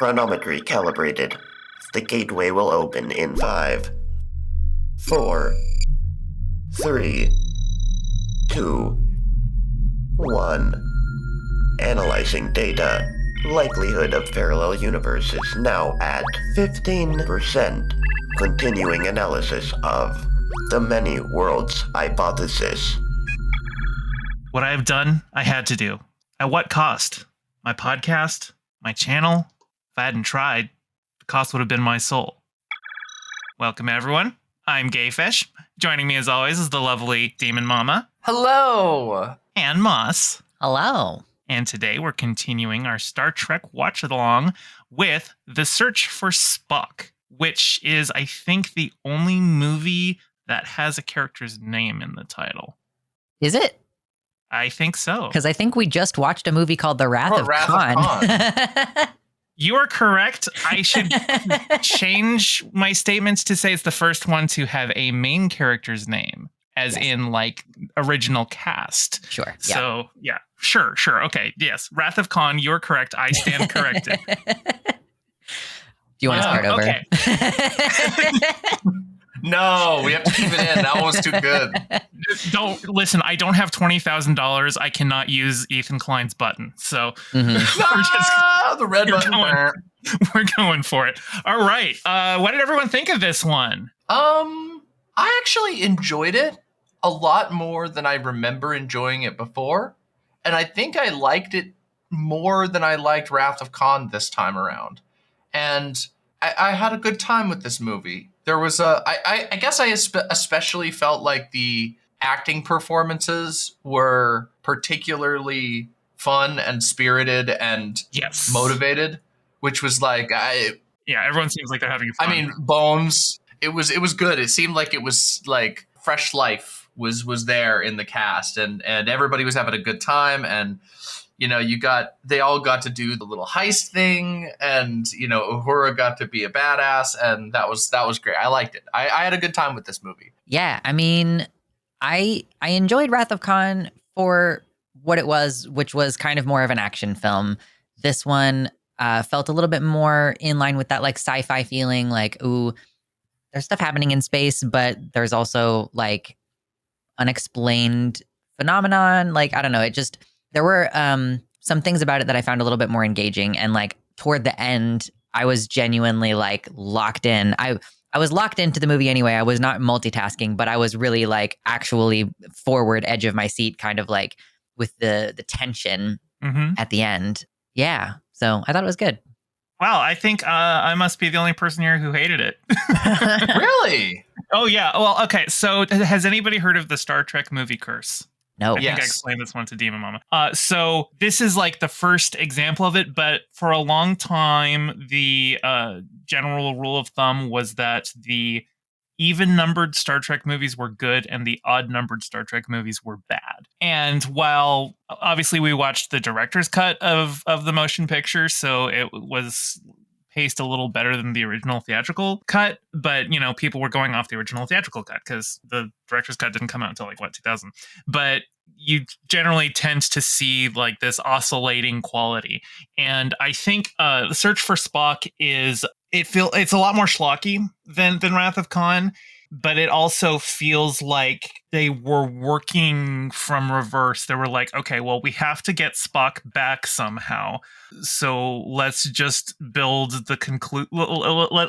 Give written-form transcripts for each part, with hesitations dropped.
Chronometry calibrated. The gateway will open in 5, 4, 3, 2, 1. Analyzing data. Likelihood of parallel universes now at 15%. Continuing analysis of the many worlds hypothesis. What I have done, I had to do. At what cost? My podcast? My channel? If I hadn't tried, the cost would have been my soul. Welcome, everyone. I'm Gayfish. Joining me, as always, is the lovely DemonMama. Hello! And Moss. Hello. And today we're continuing our Star Trek watch-along with The Search for Spock, which is, I think, the only movie that has a character's name in the title. Is it? I think so. Because I think we just watched a movie called The Wrath of Khan. You are correct. I should change my statements to say it's the first one to have a main character's name, as in, like, original cast. Sure. Yeah. So, yeah. Sure. Okay. Yes. Wrath of Khan, you're correct. I stand corrected. Do you want to start over? Okay. No, we have to keep it in. That one was too good. Don't listen. I don't have $20,000. I cannot use Ethan Klein's button. So The red button. We're going for it. All right. What did everyone think of this one? I actually enjoyed it a lot more than I remember enjoying it before. And I think I liked it more than I liked Wrath of Khan this time around. And I had a good time with this movie. There was I guess I especially felt like the acting performances were particularly fun and spirited and motivated, which was like, yeah, everyone seems like they're having fun. I mean, Bones, it was good. It seemed like it was like fresh life was there in the cast, and everybody was having a good time, and you know, they all got to do the little heist thing, and you know, Uhura got to be a badass, and that was great. I liked it. I had a good time with this movie. Yeah, I mean, I enjoyed Wrath of Khan for what it was, which was kind of more of an action film. This one felt a little bit more in line with that like sci-fi feeling, like, ooh, there's stuff happening in space, but there's also like unexplained phenomenon. Like, I don't know, there were some things about it that I found a little bit more engaging, and like toward the end, I was genuinely like locked in. I was locked into the movie anyway. I was not multitasking, but I was really like actually forward edge of my seat, kind of like with the tension at the end. Yeah, so I thought it was good. Wow, I think I must be the only person here who hated it. Really? Oh, yeah. Well, okay. So has anybody heard of the Star Trek movie curse? No. I think I explained this one to DemonMama. So this is like the first example of it, but for a long time, the general rule of thumb was that the even-numbered Star Trek movies were good and the odd-numbered Star Trek movies were bad. And while obviously we watched the director's cut of the motion picture, so it was paced a little better than the original theatrical cut, but you know, people were going off the original theatrical cut because the director's cut didn't come out until like 2000. But you generally tend to see like this oscillating quality, and I think The Search for Spock it's a lot more schlocky than Wrath of Khan, but it also feels like they were working from reverse. They were like, okay, well, we have to get Spock back somehow. So let's just build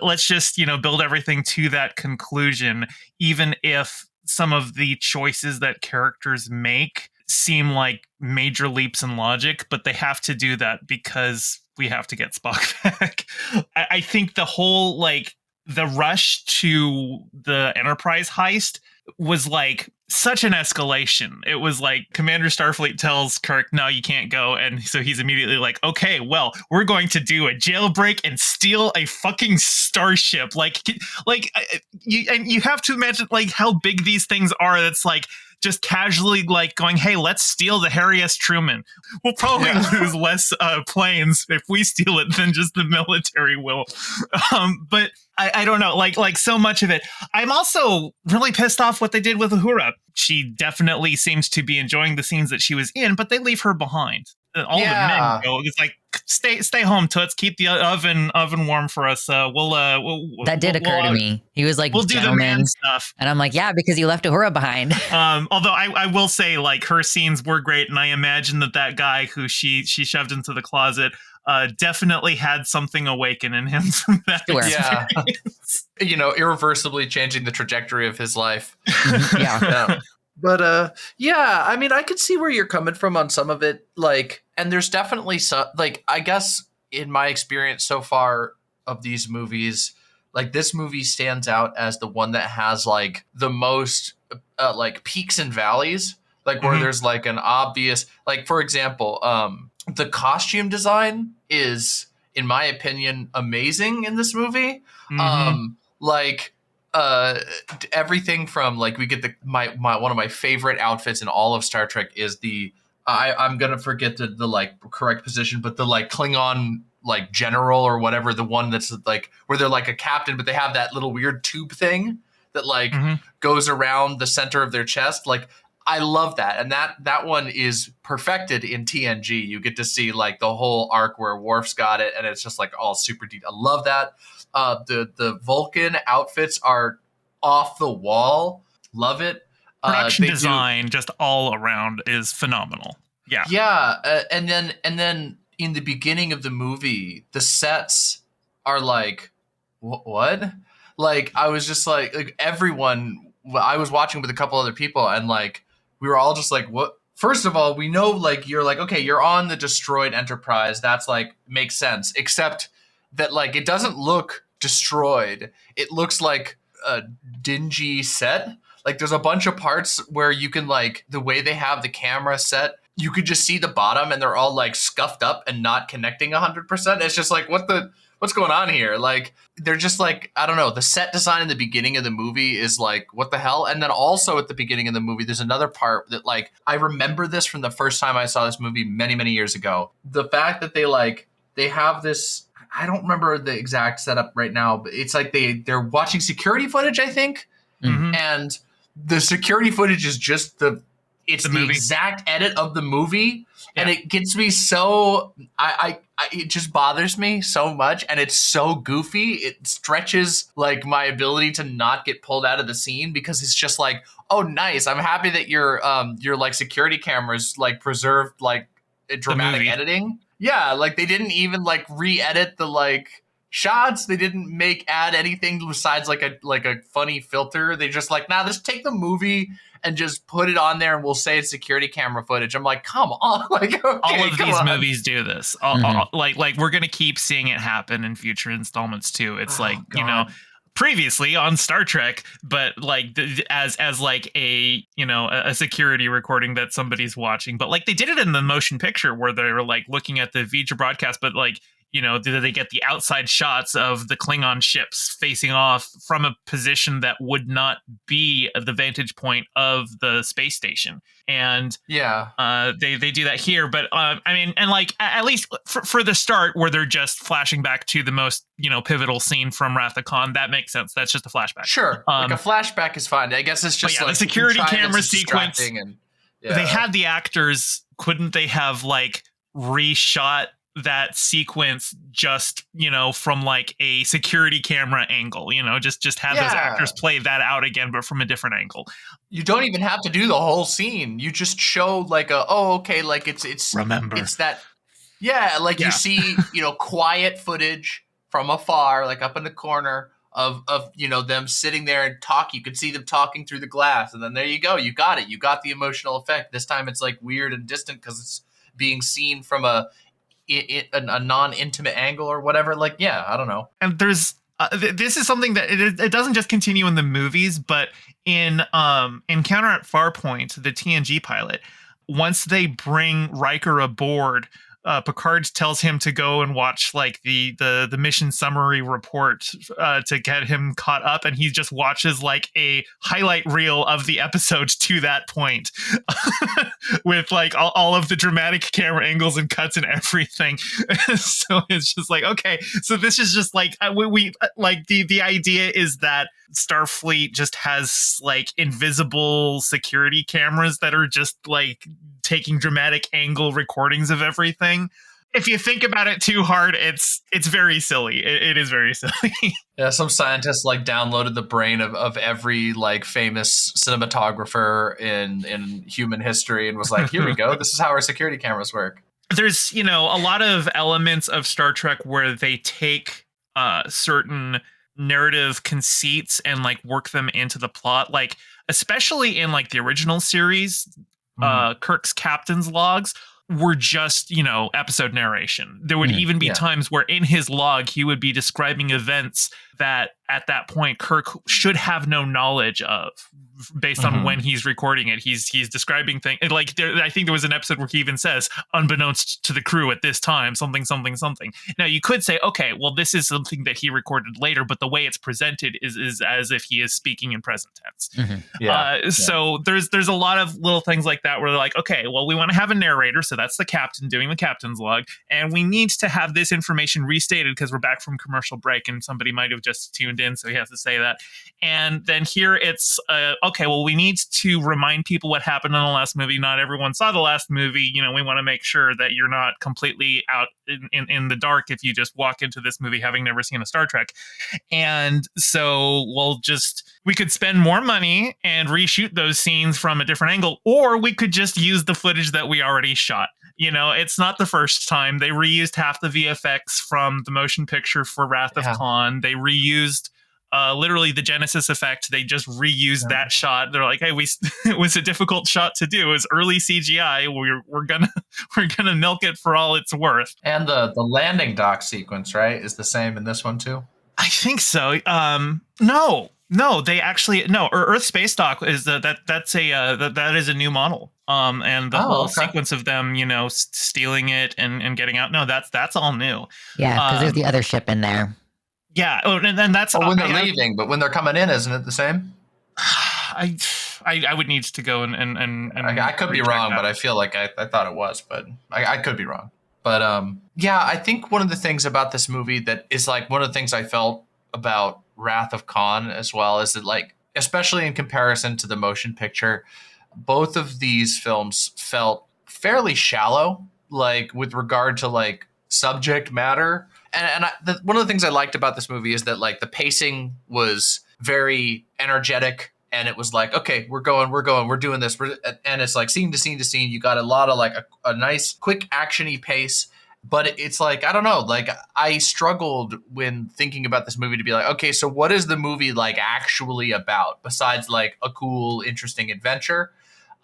let's just, you know, build everything to that conclusion, even if some of the choices that characters make seem like major leaps in logic, but they have to do that because we have to get Spock back. I think the whole, like, the rush to the Enterprise heist was like such an escalation. It was like Commander Starfleet tells Kirk, no, you can't go. And so he's immediately like, okay, well, we're going to do a jailbreak and steal a fucking starship. You have to imagine like how big these things are. That's like just casually like going, hey, let's steal the Harry S. Truman. We'll probably lose less planes if we steal it than just the military will. But I don't know, like so much of it. I'm also really pissed off what they did with Uhura. She definitely seems to be enjoying the scenes that she was in, but they leave her behind. All the men go. It's like, stay home, Toots. Keep the oven warm for us. We'll that did occur to me. He was like, we'll do the man gentlemen. stuff. And I'm like, yeah, because you left Uhura behind. Although I will say, like, her scenes were great, and I imagine that guy who she shoved into the closet definitely had something awaken in him from that experience. Yeah. Irreversibly changing the trajectory of his life. Yeah. But yeah, I mean, I could see where you're coming from on some of it. Like, and there's definitely some, like, I guess in my experience so far of these movies, like, this movie stands out as the one that has like the most like peaks and valleys, like where there's like an obvious, like, for example, the costume design is, in my opinion, amazing in this movie. Like, everything from, like, we get my one of my favorite outfits in all of Star Trek is the I'm gonna forget the like correct position, but the like Klingon like general or whatever, the one that's like where they're like a captain, but they have that little weird tube thing that like goes around the center of their chest. Like, I love that, and that one is perfected in TNG. You get to see like the whole arc where Worf's got it, and it's just like all super deep. I love that. The Vulcan outfits are off the wall. Love it. Production design just all around is phenomenal. Yeah. Yeah. And then in the beginning of the movie, the sets are like, what? Like, I was just like everyone, I was watching with a couple other people, and like, we were all just like, what? First of all, we know, like, you're like, okay, you're on the destroyed Enterprise. That's like, makes sense. Except that, like, it doesn't look destroyed. It looks like a dingy set. Like, there's a bunch of parts where you can, like, the way they have the camera set, you could just see the bottom, and they're all like scuffed up and not connecting 100%. It's just like, what's going on here? Like, they're just like, I don't know. The set design in the beginning of the movie is like, what the hell? And then also at the beginning of the movie, there's another part that, like, I remember this from the first time I saw this movie many, many years ago. The fact that they have this, I don't remember the exact setup right now, but it's like they're watching security footage, I think. And the security footage is just the exact edit of the movie. Yeah. And it gets me so, it just bothers me so much, and it's so goofy. It stretches like my ability to not get pulled out of the scene, because it's just like, oh, nice. I'm happy that your like security cameras like preserved like dramatic editing. Yeah, like they didn't even like re-edit the like shots. They didn't add anything besides like a funny filter. They just like, nah, just take the movie and just put it on there, and we'll say it's security camera footage. I'm like, come on. Like, okay, all of these movies do this. Like we're going to keep seeing it happen in future installments too. It's previously on Star Trek, but like as like a security recording that somebody's watching. But like they did it in the motion picture where they were like looking at the Vija broadcast, but like, they get the outside shots of the Klingon ships facing off from a position that would not be the vantage point of the space station. And they do that here. But I mean, and like at least for the start, where they're just flashing back to the most pivotal scene from Wrath of Khan, that makes sense. That's just a flashback. Sure, like a flashback is fine. I guess it's just like the security camera sequence. And, they had the actors. Couldn't they have like reshot that sequence just from like a security camera angle, just have those actors play that out again, but from a different angle? You don't even have to do the whole scene. You just show like like it's remember it's that you see quiet footage from afar, like up in the corner of them sitting there and talk. You could see them talking through the glass, and then there you go, you got it, you got the emotional effect. This time it's like weird and distant because it's being seen from a non-intimate angle or whatever. Like, I don't know. And there's this is something that it doesn't just continue in the movies, but in Encounter at Farpoint, the TNG pilot, once they bring Riker aboard, Picard tells him to go and watch like the mission summary report to get him caught up, and he just watches like a highlight reel of the episodes to that point with like all of the dramatic camera angles and cuts and everything. So it's just like, okay, so this is just like we like the idea is that Starfleet just has like invisible security cameras that are just like taking dramatic angle recordings of everything. if you think about it too hard, it's very silly. It is very silly. Yeah, some scientists like downloaded the brain of every like famous cinematographer in human history and was like, here we go. This is how our security cameras work. There's, a lot of elements of Star Trek where they take certain narrative conceits and like work them into the plot. Like, especially in like the original series, Kirk's captain's logs were just, episode narration. There would even be times where in his log, he would be describing events that at that point Kirk should have no knowledge of based on when he's recording it. He's describing things like I think there was an episode where he even says, unbeknownst to the crew at this time, something. Now you could say, okay, well, this is something that he recorded later, but the way it's presented is as if he is speaking in present tense. So there's a lot of little things like that where they're like, okay, well, we want to have a narrator. So that's the captain doing the captain's log. And we need to have this information restated because we're back from commercial break and somebody might have just tuned in. So he has to say that. And then here it's, okay, well, we need to remind people what happened in the last movie. Not everyone saw the last movie. We want to make sure that you're not completely out in the dark if you just walk into this movie having never seen a Star Trek. And so we could spend more money and reshoot those scenes from a different angle, or we could just use the footage that we already shot. It's not the first time. They reused half the VFX from the motion picture for Wrath of Khan. They reused literally the Genesis effect. They just reused that shot. They're like, hey, it was a difficult shot to do. It was early CGI. We're gonna milk it for all it's worth. And the landing dock sequence, right, is the same in this one too? I think so. No, they actually Earth Space Dock is that is a new model. And the whole sequence of them, stealing it and getting out. No, that's all new. Yeah, because there's the other ship in there. Yeah. Oh, and that's when they're leaving, but when they're coming in, isn't it the same? I would need to go and I could be wrong, but I feel like I thought it was, but I could be wrong. But I think one of the things about this movie that is like one of the things I felt about Wrath of Khan as well is that, like, especially in comparison to the motion picture, both of these films felt fairly shallow, like with regard to like subject matter. And one of the things I liked about this movie is that like the pacing was very energetic, and it was like, okay, we're doing this, and it's like scene to scene to scene. You got a lot of like a nice quick actiony pace. But it's like, I don't know, like I struggled when thinking about this movie to be like, okay, so what is the movie like actually about besides like a cool, interesting adventure?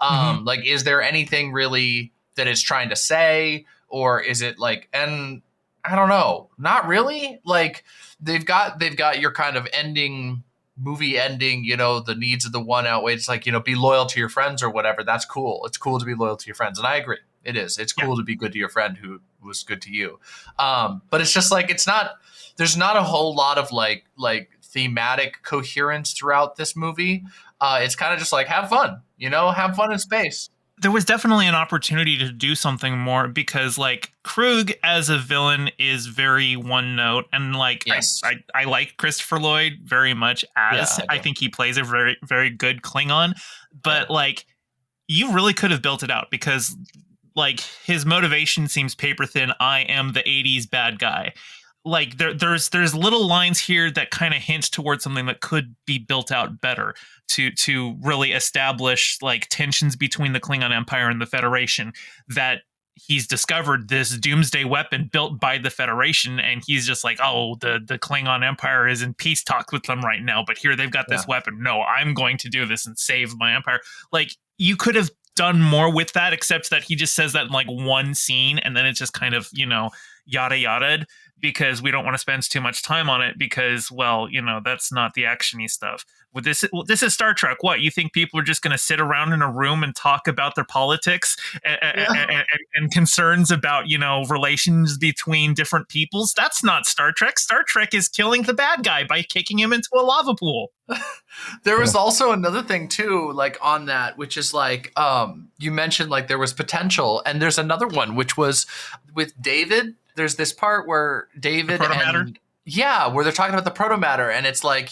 Like, is there anything really that it's trying to say, or is it like, and I don't know, not really. Like they've got your kind of movie ending, the needs of the one outweigh. It's like, be loyal to your friends or whatever. That's cool. It's cool to be loyal to your friends. And I agree. It is. It's cool to be good to your friend who was good to you. But it's just like, there's not a whole lot of like thematic coherence throughout this movie. It's kind of just like, have fun, have fun in space. There was definitely an opportunity to do something more because like Krug as a villain is very one note, and like I like Christopher Lloyd very much as I think he plays a very, very good Klingon, but like you really could have built it out because like his motivation seems paper thin. I am the 80s bad guy. Like there's little lines here that kind of hint towards something that could be built out better to really establish like tensions between the Klingon Empire and the Federation, that he's discovered this doomsday weapon built by the Federation, and he's just like, oh, the Klingon Empire is in peace talks with them right now, but here they've got this weapon. No, I'm going to do this and save my empire. Like you could have done more with that, except that he just says that in like one scene, and then it's just kind of, yada yada, because we don't want to spend too much time on it because, well, that's not the actiony stuff. With this is Star Trek. What, you think people are just going to sit around in a room and talk about their politics and concerns about, relations between different peoples? That's not Star Trek. Star Trek is killing the bad guy by kicking him into a lava pool. There was also another thing too, like on that, which is like, you mentioned like there was potential, and there's another one, which was with David. There's this part where David where they're talking about the protomatter, and it's like,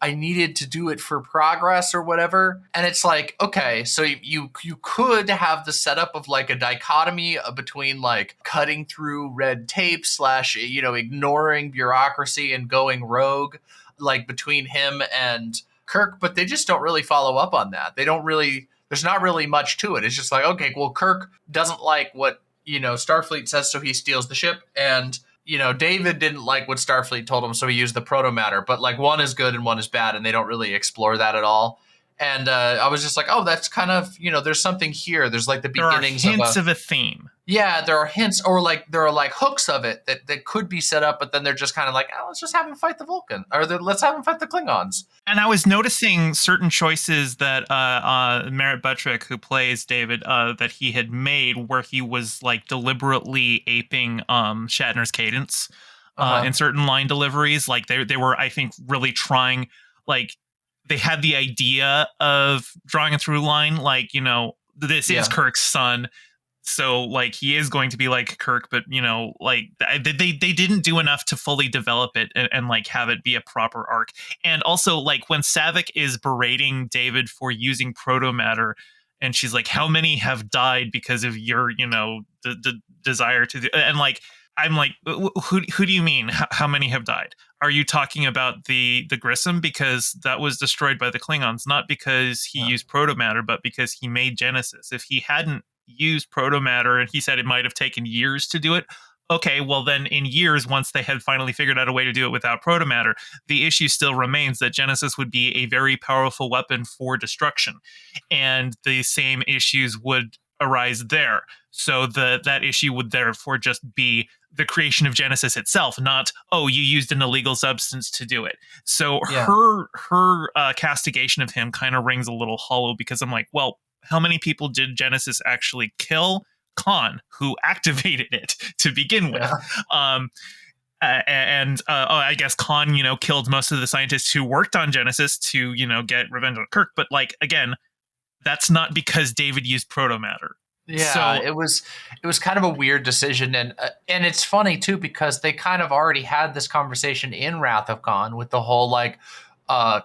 I needed to do it for progress or whatever. And it's like, okay, so you could have the setup of like a dichotomy between like cutting through red tape / ignoring bureaucracy and going rogue, like between him and Kirk, but they just don't really follow up on that. They don't really, there's not really much to it. It's just like, okay, well, Kirk doesn't like what, Starfleet says, so he steals the ship. And, David didn't like what Starfleet told him, so he used the proto-matter. But like one is good and one is bad, and they don't really explore that at all. And I was just like, oh, that's kind of, there's something here. There's like the beginnings of a theme. Yeah, there are hints, or like there are like hooks of it that could be set up, but then they're just kind of like, oh, let's just have him fight the Vulcan, or let's have him fight the Klingons. And I was noticing certain choices that Merritt Buttrick, who plays David, that he had made, where he was like deliberately aping Shatner's cadence in certain line deliveries. Like they were, I think, really trying. Like they had the idea of drawing a through line, like this is Kirk's son. So, like, he is going to be like Kirk, but, like, they didn't do enough to fully develop it and, like, have it be a proper arc. And also, like, when Saavik is berating David for using proto-matter, and she's like, how many have died because of your, the desire to do... And, like, I'm like, who do you mean? How many have died? Are you talking about the Grissom? Because that was destroyed by the Klingons, not because he used proto-matter, but because he made Genesis. If he hadn't used proto-matter, and he said it might have taken years to do it. Okay, well then in years, once they had finally figured out a way to do it without proto-matter, the issue still remains that Genesis would be a very powerful weapon for destruction. And the same issues would arise there. So that issue would therefore just be the creation of Genesis itself, not, oh, you used an illegal substance to do it. So her castigation of him kind of rings a little hollow, because I'm like, well, how many people did Genesis actually kill? Khan, who activated it to begin with. I guess Khan, killed most of the scientists who worked on Genesis to, get revenge on Kirk. But like, again, that's not because David used proto-matter. Yeah, so, it was kind of a weird decision, and it's funny too, because they kind of already had this conversation in Wrath of Khan with the whole like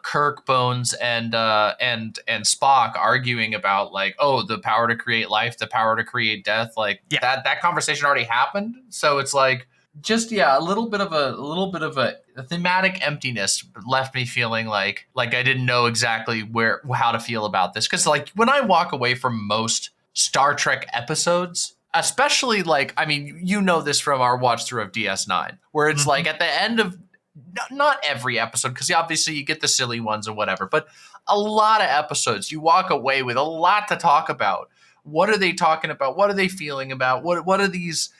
Kirk, Bones, and Spock arguing about like, oh, the power to create life, the power to create death. Like that conversation already happened. So it's like just a little bit of a thematic emptiness left me feeling like I didn't know exactly how to feel about this. Because like when I walk away from most Star Trek episodes, especially like, I mean, this from our watch through of DS9, where it's like at the end of not every episode, because obviously you get the silly ones or whatever, but a lot of episodes you walk away with a lot to talk about. What are they talking about? What are they feeling about? What are these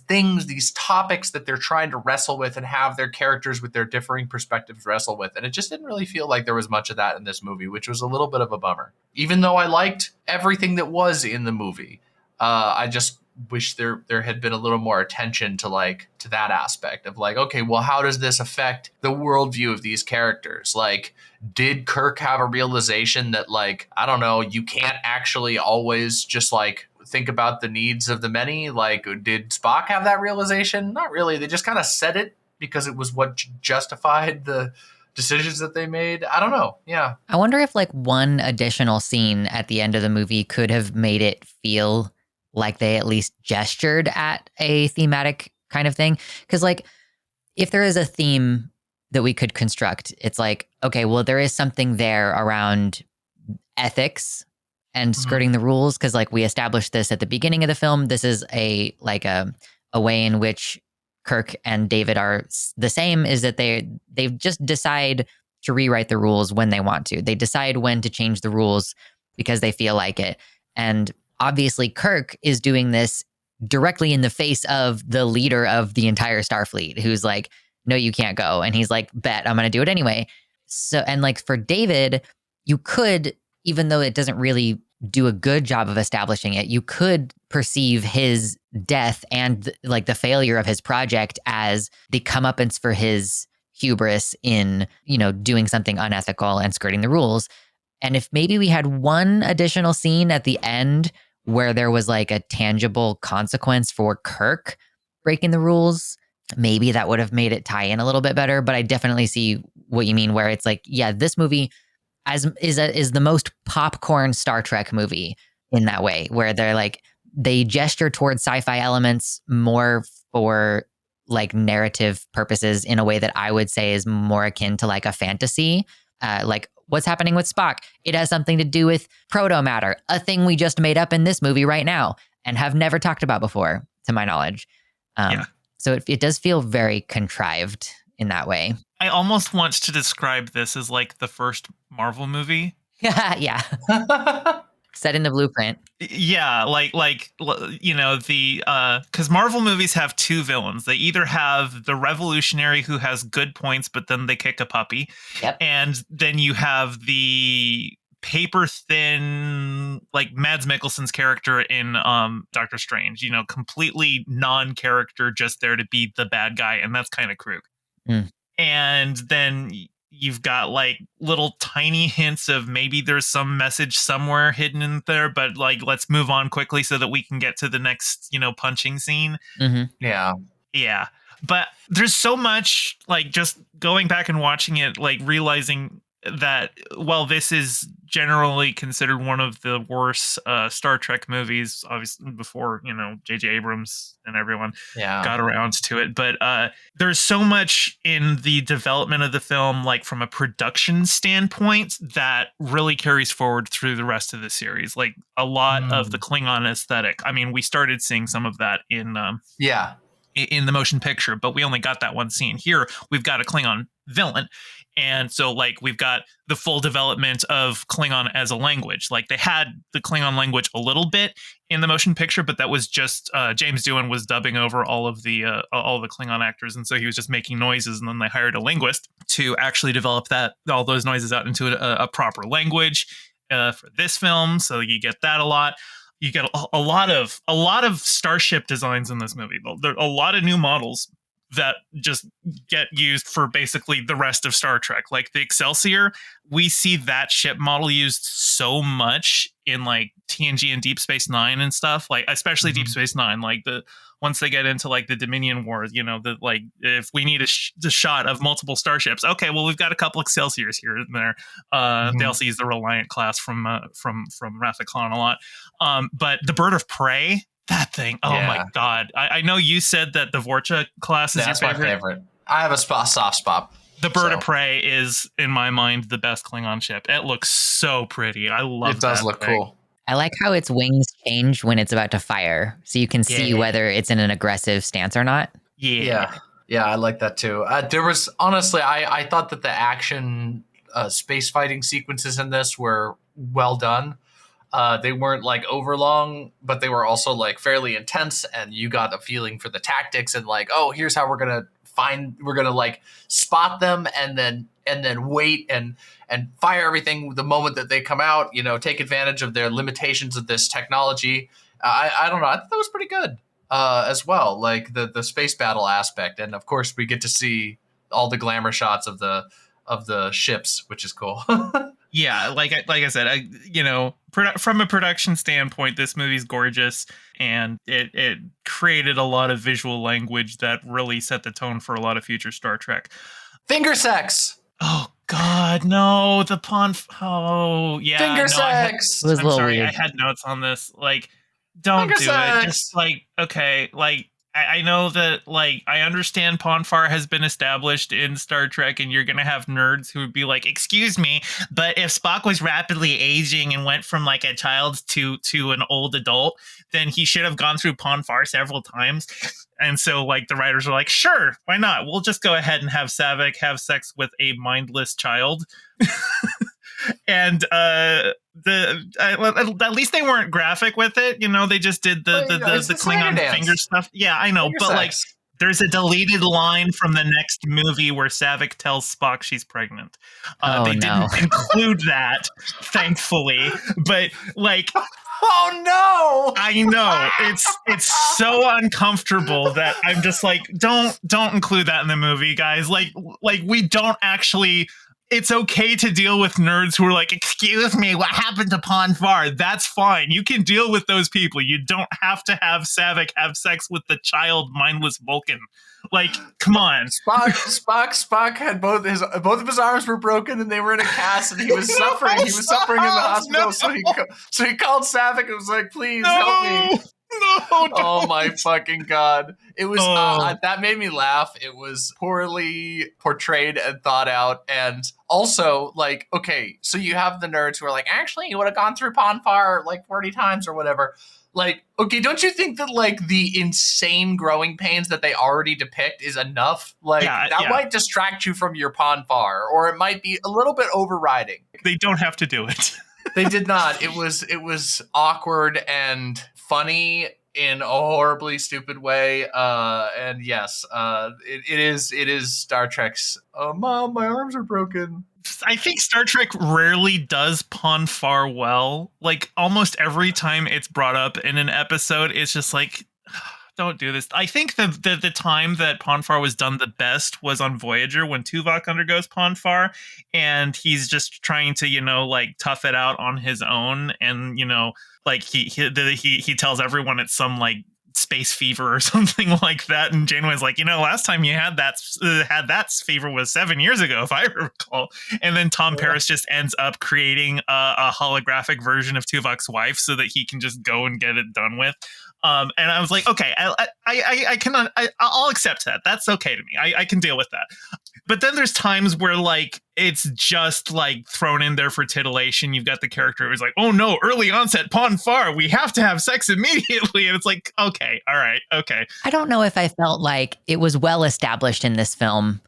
things, these topics that they're trying to wrestle with and have their characters with their differing perspectives wrestle with? And it just didn't really feel like there was much of that in this movie, which was a little bit of a bummer. Even though I liked everything that was in the movie, I just wish there had been a little more attention to that aspect of like, okay, well, how does this affect the worldview of these characters? Like, did Kirk have a realization that, like, I don't know, you can't actually always just like think about the needs of the many? Like, did Spock have that realization? Not really. They just kind of said it because it was what justified the decisions that they made. I don't know. Yeah. I wonder if like one additional scene at the end of the movie could have made it feel like they at least gestured at a thematic kind of thing. Because like, if there is a theme that we could construct, it's like, okay, well, there is something there around ethics and skirting the rules. Because like we established this at the beginning of the film, this is a way in which Kirk and David are the same, is that they just decide to rewrite the rules when they want to. They decide when to change the rules because they feel like it. And obviously, Kirk is doing this directly in the face of the leader of the entire Starfleet, who's like, no, you can't go. And he's like, bet, I'm going to do it anyway. So, and like for David, you could, even though it doesn't really do a good job of establishing it, you could perceive his death and like the failure of his project as the comeuppance for his hubris in, doing something unethical and skirting the rules. And if maybe we had one additional scene at the end where there was like a tangible consequence for Kirk breaking the rules, maybe that would have made it tie in a little bit better. But I definitely see what you mean, where it's like, yeah, this movie is the most popcorn Star Trek movie in that way, where they're like, they gesture towards sci-fi elements more for like narrative purposes in a way that I would say is more akin to like a fantasy. Like what's happening with Spock, it has something to do with proto matter, a thing we just made up in this movie right now and have never talked about before, to my knowledge. So it does feel very contrived in that way. I almost want to describe this as like the first Marvel movie. Yeah. Set in the blueprint. Yeah, like you know, the because Marvel movies have two villains. They either have the revolutionary who has good points, but then they kick a puppy. Yep. And then you have the paper thin, like Mads Mikkelsen's character in Doctor Strange, you know, completely non-character, just there to be the bad guy, and that's kind of Krug. And then you've got like little tiny hints of maybe there's some message somewhere hidden in there, but like let's move on quickly so that we can get to the next, you know, punching scene. Yeah, but there's so much, like, just going back and watching it, like realizing that while this is generally considered one of the worst Star Trek movies, obviously before, you know, J.J. Abrams and everyone got around to it, but there's so much in the development of the film, like from a production standpoint, that really carries forward through the rest of the series. Like a lot of the Klingon aesthetic. I mean, we started seeing some of that in the motion picture, but we only got that one scene. Here we've got a Klingon villain. And so, like, we've got the full development of Klingon as a language. Like, they had the Klingon language a little bit in the motion picture, but that was just James Doohan was dubbing over all of the Klingon actors, and so he was just making noises. And then they hired a linguist to actually develop all those noises out into a proper language for this film. So you get that a lot. You get a lot of starship designs in this movie. There are a lot of new models that just get used for basically the rest of Star Trek. Like the Excelsior, we see that ship model used so much in like TNG and Deep Space Nine and stuff, like especially Deep Space Nine. Like once they get into like the Dominion Wars, you know, like if we need a shot of multiple starships, okay, well, we've got a couple Excelsiors here and there. They also use the Reliant class from Wrath of Khan a lot. But the Bird of Prey, that thing, my God. I know you said that the Vorcha class is your favorite. My favorite. I have a soft spot. The Bird of Prey is, in my mind, the best Klingon ship. It looks so pretty. I love it. It does look cool. I like how its wings change when it's about to fire, so you can see whether it's in an aggressive stance or not. Yeah, I like that too. There was, honestly, I thought that the action space fighting sequences in this were well done. They weren't like overlong, but they were also like fairly intense, and you got a feeling for the tactics and like, oh, here's how we're gonna like spot them and then wait and fire everything the moment that they come out, you know, take advantage of their limitations of this technology. I don't know. I thought that was pretty good as well. Like the space battle aspect. And of course we get to see all the glamour shots of the ships, which is cool. Yeah, like I said, you know, from a production standpoint, this movie's gorgeous, and it created a lot of visual language that really set the tone for a lot of future Star Trek. Finger sex. Oh God, no! The pawn. Oh yeah, finger sex. It was a little weird. I had notes on this. Like, don't finger do sex. it. Just like, okay, like. I know that, like, I understand Ponfar has been established in Star Trek, and you're going to have nerds who would be like, excuse me, but if Spock was rapidly aging and went from, like, a child to an old adult, then he should have gone through Ponfar several times. And so, like, the writers are like, sure, why not? We'll just go ahead and have Saavik have sex with a mindless child. And at least they weren't graphic with it, you know. They just did the Klingon finger stuff. Yeah, I know, finger but sex. Like, there's a deleted line from the next movie where Saavik tells Spock she's pregnant. They didn't include that, thankfully. But like, oh no! I know it's so uncomfortable that I'm just like, don't include that in the movie, guys. Like we don't actually it's okay to deal with nerds who are like, excuse me, what happened to Ponfar? That's fine. You can deal with those people. You don't have to have Saavik have sex with the child mindless Vulcan. Like, come on. Spock had both of his arms were broken and they were in a cast and he was suffering. He was suffering in the hospital. No. So he called Saavik and was like, please help me. No, oh my fucking god! It was that made me laugh. It was poorly portrayed and thought out, and also like, okay, so you have the nerds who are like, actually, you would have gone through Ponfar like 40 times or whatever. Like, okay, don't you think that like the insane growing pains that they already depict is enough? Like that might distract you from your Ponfar, or it might be a little bit overriding. They don't have to do it. They did not. It was awkward and funny in a horribly stupid way. And yes, it is Star Trek's. Mom, my arms are broken. I think Star Trek rarely does Ponfar well. Like almost every time it's brought up in an episode, it's just like, don't do this. I think the time that Ponfar was done the best was on Voyager when Tuvok undergoes Ponfar, and he's just trying to, like tough it out on his own, and like he tells everyone it's some like space fever or something like that, and Janeway's like, last time you had that fever was 7 years ago, if I recall. And then Tom Paris just ends up creating a holographic version of Tuvok's wife so that he can just go and get it done with. And I was like, okay, I'll accept that. That's okay to me. I can deal with that. But then there's times where like it's just like thrown in there for titillation. You've got the character who's like, oh no, early onset Ponfar, we have to have sex immediately. And it's like, okay, all right, okay. I don't know if I felt like it was well established in this film.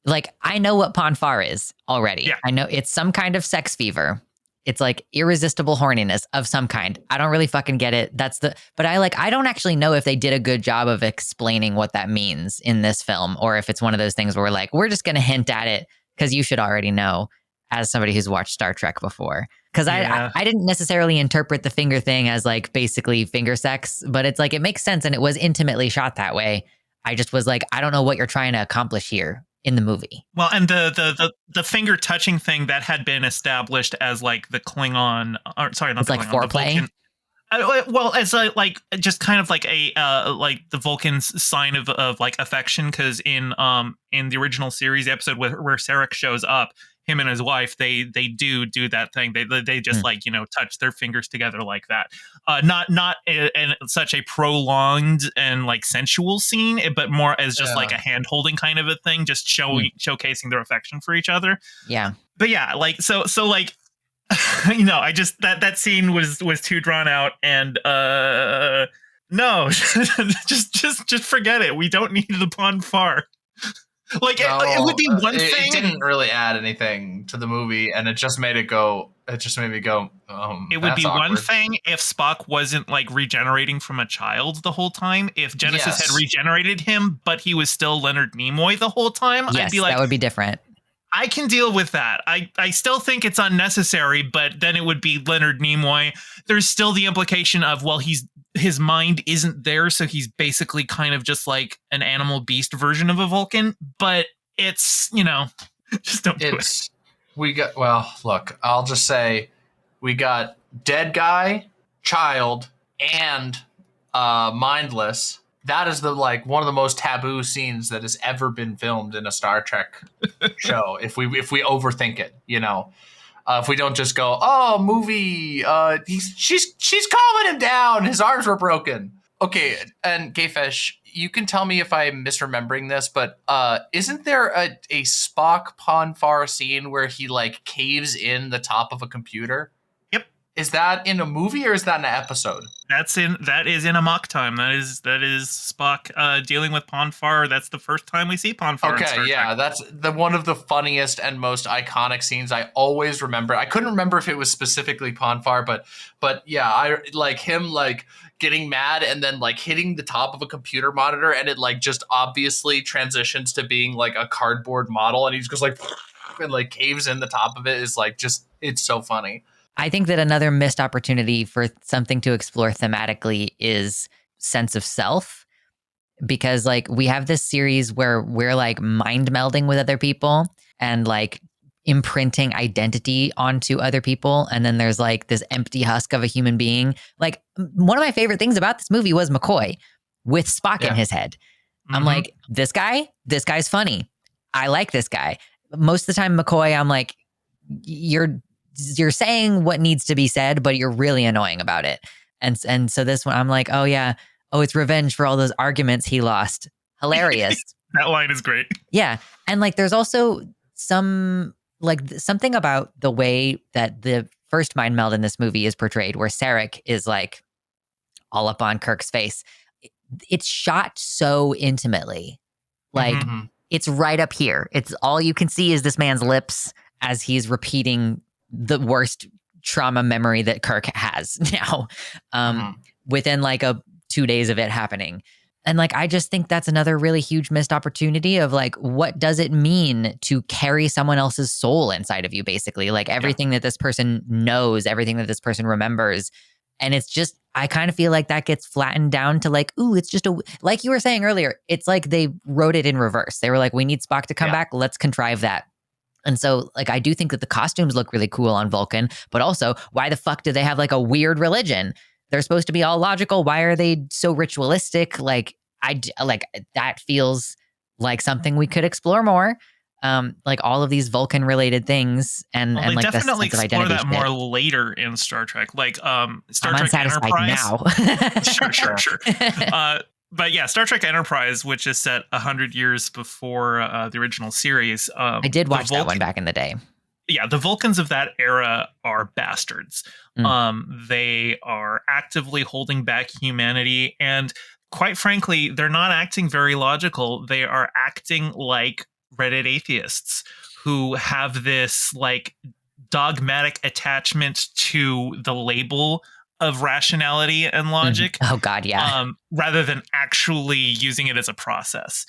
Like, I know what Ponfar is already. Yeah. I know it's some kind of sex fever. It's like irresistible horniness of some kind. I don't really fucking get it. But I don't actually know if they did a good job of explaining what that means in this film, or if it's one of those things where we're like, we're just going to hint at it because you should already know as somebody who's watched Star Trek before. Because I didn't necessarily interpret the finger thing as like basically finger sex, but it's like, it makes sense. And it was intimately shot that way. I just was like, I don't know what you're trying to accomplish here in the movie. Well, and the finger touching thing that had been established as like the Klingon, or sorry, not it's the like Klingon, foreplay. Well, as like just kind of like a like the Vulcan's sign of like affection, because in the original series, the episode where Sarek shows up, him and his wife, they do that thing. They just like touch their fingers together like that. Not in such a prolonged and like sensual scene, but more as just like a hand holding kind of a thing, just showcasing their affection for each other. Yeah. But yeah, like so like. I just that scene was too drawn out, and no, just forget it. We don't need the Ponfar. Like it would be one thing. It didn't really add anything to the movie, and it just made it go. It just made me go. It would be awkward. one thing if Spock wasn't like regenerating from a child the whole time. If Genesis had regenerated him, but he was still Leonard Nimoy the whole time, yes, I'd be like, that would be different. I can deal with that. I still think it's unnecessary, but then it would be Leonard Nimoy. There's still the implication of, well, his mind isn't there, so he's basically kind of just like an animal beast version of a Vulcan. But it's, just don't do it. Look, I'll just say we got dead guy, child, and mindless. That is one of the most taboo scenes that has ever been filmed in a Star Trek show. If we overthink it, if we don't just go, oh, movie, she's calming him down. His arms were broken. Okay, and Gayfesh, you can tell me if I'm misremembering this, but isn't there a Spock Ponfar scene where he like caves in the top of a computer? Yep. Is that in a movie or is that in an episode? That is in Amok Time. That is Spock dealing with Ponfar. That's the first time we see Ponfar. Okay, yeah, that's one of the funniest and most iconic scenes I always remember. I couldn't remember if it was specifically Ponfar, but yeah, I like him like getting mad and then like hitting the top of a computer monitor, and it like just obviously transitions to being like a cardboard model, and he's just like and like caves in the top of it. Is like just, it's so funny. I think that another missed opportunity for something to explore thematically is sense of self, because like we have this series where we're like mind melding with other people and like imprinting identity onto other people, and then there's like this empty husk of a human being. Like one of my favorite things about this movie was McCoy with Spock in his head. I'm like, this guy's funny. I like this guy. Most of the time, McCoy, I'm like, you're saying what needs to be said, but you're really annoying about it. And so this one, I'm like, oh yeah, it's revenge for all those arguments he lost. Hilarious. That line is great. Yeah, and like, there's also something about the way that the first mind meld in this movie is portrayed, where Sarek is like all up on Kirk's face. It's shot so intimately, like it's right up here. It's all you can see is this man's lips as he's repeating the worst trauma memory that Kirk has now, within like 2 days of it happening. And like, I just think that's another really huge missed opportunity of like, what does it mean to carry someone else's soul inside of you, basically? Like everything that this person knows, everything that this person remembers. And it's just, I kind of feel like that gets flattened down to like, ooh, it's just like you were saying earlier, it's like they wrote it in reverse. They were like, we need Spock to come back. Let's contrive that. And so like, I do think that the costumes look really cool on Vulcan, but also why the fuck do they have like a weird religion? They're supposed to be all logical. Why are they so ritualistic? Like, that feels like something we could explore more. Like all of these Vulcan related things, and they like definitely explore that shit. more later in Star Trek. Like Star I'm Trek Enterprise. Now. Sure. But yeah, Star Trek Enterprise, which is set 100 years before the original series. I did watch that one back in the day. Yeah, the Vulcans of that era are bastards. They are actively holding back humanity, and quite frankly, they're not acting very logical. They are acting like Reddit atheists who have this like dogmatic attachment to the label of rationality and logic. Oh God, yeah. Rather than actually using it as a process.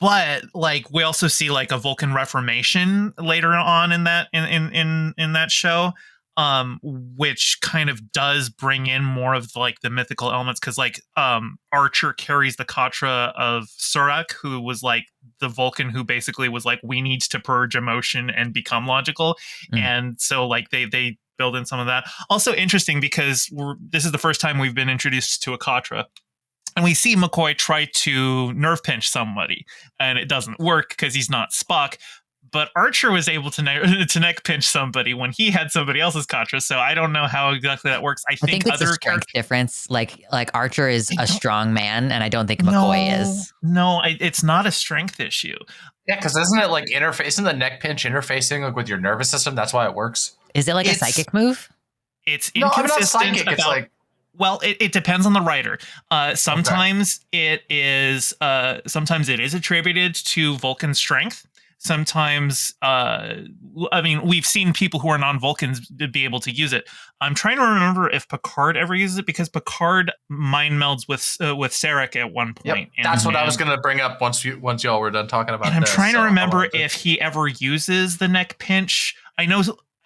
But like we also see like a Vulcan Reformation later on in that in that show, which kind of does bring in more of like the mythical elements, because like Archer carries the Katra of Surak, who was like the Vulcan who basically was like, we need to purge emotion and become logical, and so like they build in some of that. Also interesting because this is the first time we've been introduced to a Katra. And we see McCoy try to nerve pinch somebody, and it doesn't work because he's not Spock. But Archer was able to neck pinch somebody when he had somebody else's Katra. So I don't know how exactly that works. I think it's other a strength difference. Like Archer is a strong man, and I don't think McCoy is. No, it's not a strength issue. Yeah, because isn't it like isn't the neck pinch interfacing like with your nervous system? That's why it works. Is it like a psychic move? It's inconsistent. Not psychic. It's like. Well, it depends on the writer. Sometimes it is attributed to Vulcan strength. Sometimes, I mean, we've seen people who are non-Vulcans be able to use it. I'm trying to remember if Picard ever uses it, because Picard mind melds with Sarek at one point. Yep, that's what I was going to bring up once y'all were done talking about. I'm trying to remember if he ever uses the neck pinch. I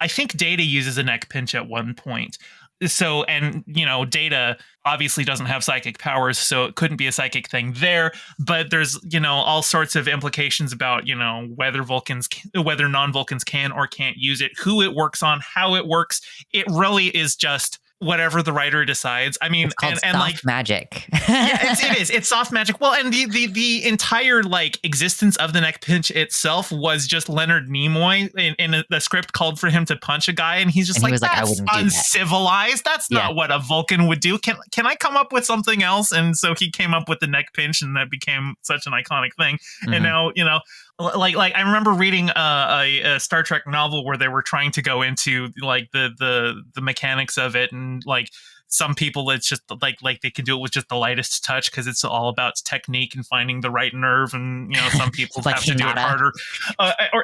think Data uses a neck pinch at one point. So, and, you know, Data obviously doesn't have psychic powers, so it couldn't be a psychic thing there. But there's, you know, all sorts of implications about, you know, whether non-Vulcans can or can't use it, who it works on, how it works. It really is just whatever the writer decides. I mean, it's called and soft like magic. Yeah, it is. It's soft magic. Well, and the entire like existence of the neck pinch itself was just Leonard Nimoy in the script called for him to punch a guy, and he's just like, that's I wouldn't do uncivilized. That's not what a Vulcan would do. Can I come up with something else? And so he came up with the neck pinch, and that became such an iconic thing. And now, you know, like I remember reading a Star Trek novel where they were trying to go into like the mechanics of it, and like some people it's just like they can do it with just the lightest touch because it's all about technique and finding the right nerve, and you know some people like have to do it harder,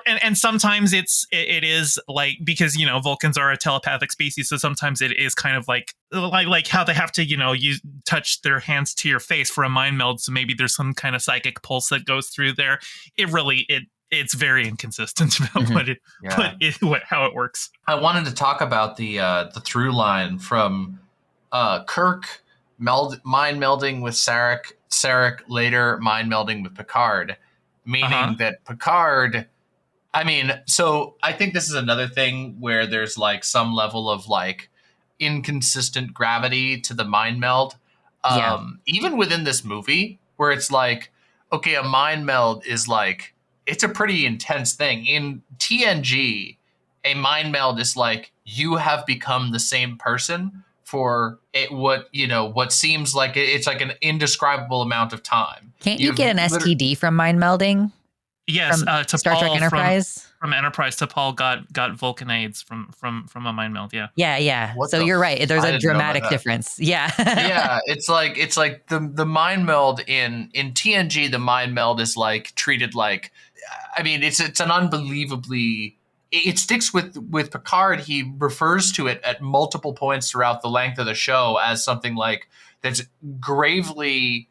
and sometimes it is like, because you know Vulcans are a telepathic species, so sometimes it is kind of like how they have to, you know, touch their hands to your face for a mind meld, so maybe there's some kind of psychic pulse that goes through there. It's very inconsistent about how it works. I wanted to talk about the through line from Kirk mind melding with Sarek later mind melding with Picard, meaning that Picard I mean, so I think this is another thing where there's like some level of like inconsistent gravity to the mind meld. Yeah. Even within this movie, where it's like, okay, a mind meld is like, it's a pretty intense thing. In TNG, a mind meld is like you have become the same person for what seems like it's like an indescribable amount of time. Can't you You've get an liter- STD from mind melding? Yes, From to Star Trek Paul Enterprise? from Enterprise to Paul got Vulcan AIDS from a mind meld. Yeah. Yeah. What So the you're right. There's I a didn't know about dramatic that. difference. Yeah. Yeah, it's like the mind meld in TNG. The mind meld is like treated like, I mean, it's an unbelievably. It sticks with Picard. He refers to it at multiple points throughout the length of the show as something like that's gravely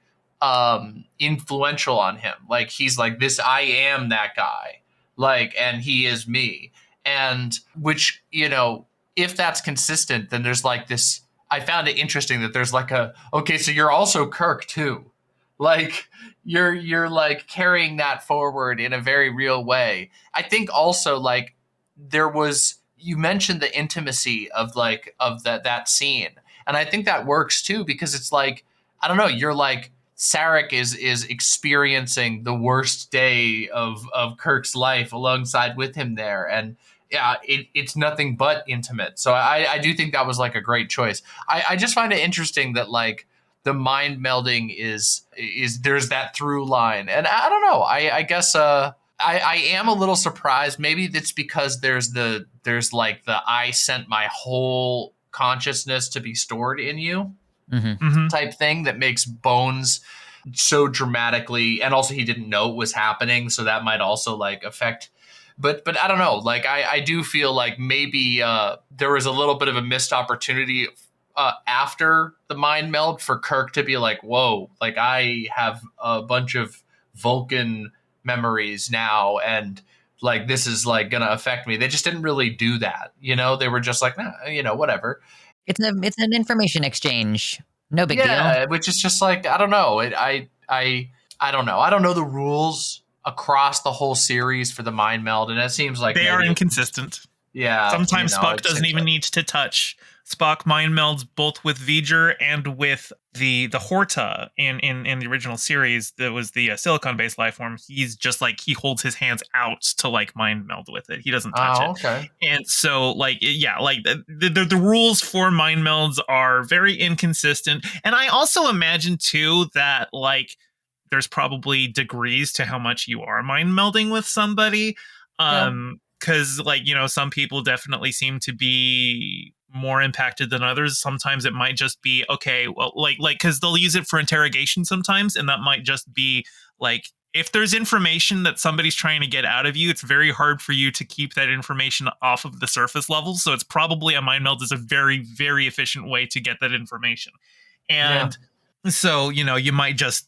influential on him. Like he's like this. I am that guy. Like, and he is me. And which if that's consistent, then there's like this. I found it interesting that there's like okay, so you're also Kirk too. Like you're like carrying that forward in a very real way. I think also like you mentioned the intimacy of that scene. And I think that works too, because it's like, I don't know, you're like Sarek is experiencing the worst day of Kirk's life alongside with him there. And yeah, it's nothing but intimate. So I do think that was like a great choice. I just find it interesting that like the mind melding is there's that through line. And I don't know. I guess I am a little surprised. Maybe that's because there's like the I sent my whole consciousness to be stored in you type thing that makes Bones so dramatically, and also he didn't know it was happening, so that might also like affect. But I don't know. Like I do feel like maybe there was a little bit of a missed opportunity after the mind meld for Kirk to be like, whoa, like I have a bunch of Vulcan memories now, and like this is like gonna affect me. They just didn't really do that. They were just like, nah, whatever. It's an information exchange. No big Yeah, deal. which is just like, I don't know. I don't know. I don't know the rules across the whole series for the mind meld, and it seems like They are maybe inconsistent. Yeah. Sometimes Spock it doesn't seems even like- need to touch. Spock mind melds both with V'ger and with the Horta in the original series. That was the silicon-based life form. He's just like, he holds his hands out to like mind meld with it. He doesn't touch it. Okay. And so like, yeah, like the rules for mind melds are very inconsistent. And I also imagine too that like there's probably degrees to how much you are mind melding with somebody. Because like, some people definitely seem to be more impacted than others. Sometimes it might just be, okay, well, like because they'll use it for interrogation sometimes, and that might just be like, if there's information that somebody's trying to get out of you, it's very hard for you to keep that information off of the surface level. So it's probably a mind meld is a very, very efficient way to get that information. And so, you might just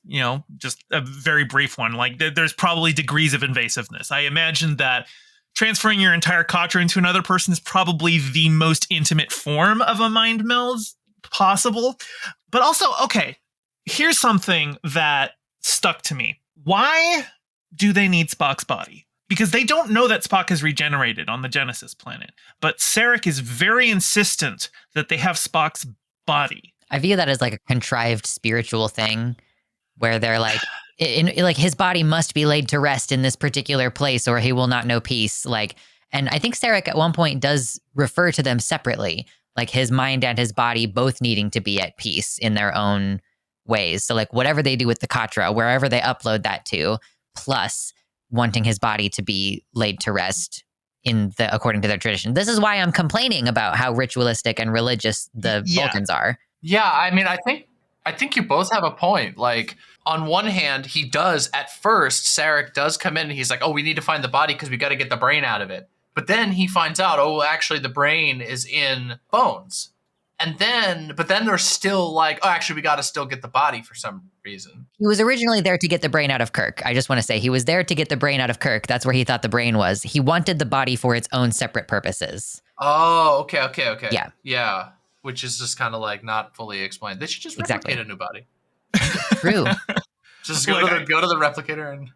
a very brief one. Like there's probably degrees of invasiveness. I imagine that transferring your entire Katra into another person is probably the most intimate form of a mind meld possible. But also, okay, here's something that stuck to me. Why do they need Spock's body? Because they don't know that Spock is regenerated on the Genesis planet. But Sarek is very insistent that they have Spock's body. I view that as like a contrived spiritual thing where they're like, like his body must be laid to rest in this particular place or he will not know peace. Like, and I think Sarek at one point does refer to them separately, like his mind and his body both needing to be at peace in their own ways. So like whatever they do with the Katra, wherever they upload that to, plus wanting his body to be laid to rest according to their tradition. This is why I'm complaining about how ritualistic and religious the Vulcans are. Yeah, I mean, I think you both have a point. Like, on one hand, he does, at first, Sarek does come in and he's like, oh, we need to find the body because we got to get the brain out of it. But then he finds out, oh, actually, the brain is in Bones. But then they're still like, oh, actually, we got to still get the body for some reason. He was originally there to get the brain out of Kirk. I just want to say he was there to get the brain out of Kirk. That's where he thought the brain was. He wanted the body for its own separate purposes. Oh, okay. Yeah. Yeah. Which is just kind of like not fully explained. They should just replicate a new body. True. Just go to the replicator and.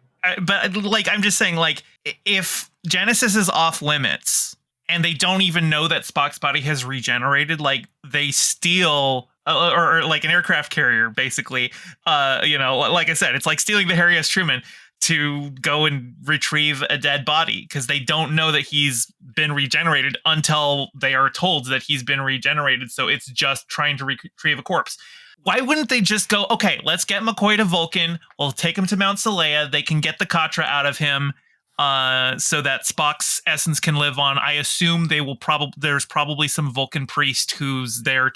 But like, I'm just saying, like, if Genesis is off limits, and they don't even know that Spock's body has regenerated. Like, they steal, or like an aircraft carrier, basically. Like I said, it's like stealing the Harry S. Truman to go and retrieve a dead body, because they don't know that he's been regenerated until they are told that he's been regenerated. So it's just trying to retrieve a corpse. Why wouldn't they just go, okay, let's get McCoy to Vulcan. We'll take him to Mount Seleia. They can get the Katra out of him so that Spock's essence can live on. I assume they will there's probably some Vulcan priest who's there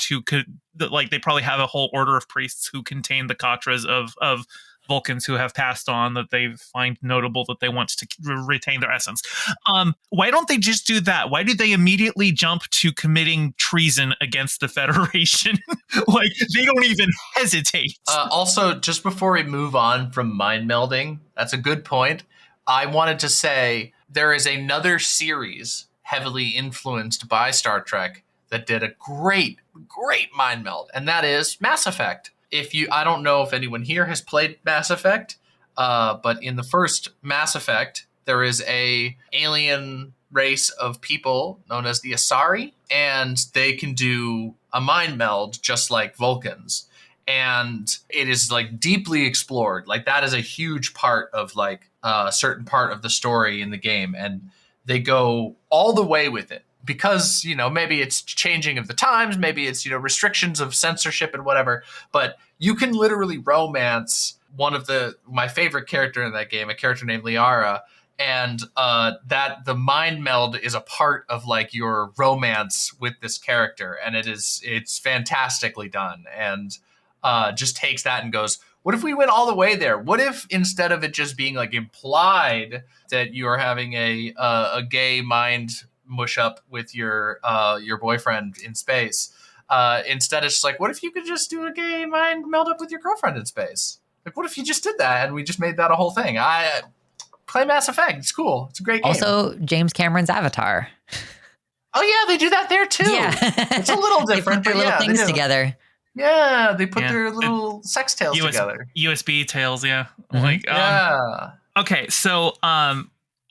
they probably have a whole order of priests who contain the Katras of Vulcans who have passed on, that they find notable that they want to retain their essence. Why don't they just do that? Why do they immediately jump to committing treason against the Federation? Like, they don't even hesitate. Also, just before we move on from mind melding, that's a good point. I wanted to say there is another series heavily influenced by Star Trek that did a great mind meld, and that is Mass Effect. I don't know if anyone here has played Mass Effect, but in the first Mass Effect, there is a alien race of people known as the Asari, and they can do a mind meld just like Vulcans. And it is like deeply explored. Like, that is a huge part of like a certain part of the story in the game, and they go all the way with it. Because, maybe it's changing of the times, maybe it's, restrictions of censorship and whatever, but you can literally romance one of my favorite character in that game, a character named Liara, and that the mind meld is a part of like your romance with this character, and it's fantastically done, and just takes that and goes, what if we went all the way there? What if instead of it just being like implied that you are having a gay mind mush up with your boyfriend in space, instead it's just like, what if you could just do a gay mind meld up with your girlfriend in space? Like, what if you just did that and we just made that a whole thing? I play Mass Effect. It's cool. It's a great game. Also, James Cameron's Avatar. Oh yeah, they do that there too. Yeah. It's a little different. They put their little things together. Yeah, they put their little sex tails together. USB tails, yeah. Mm-hmm. Okay, so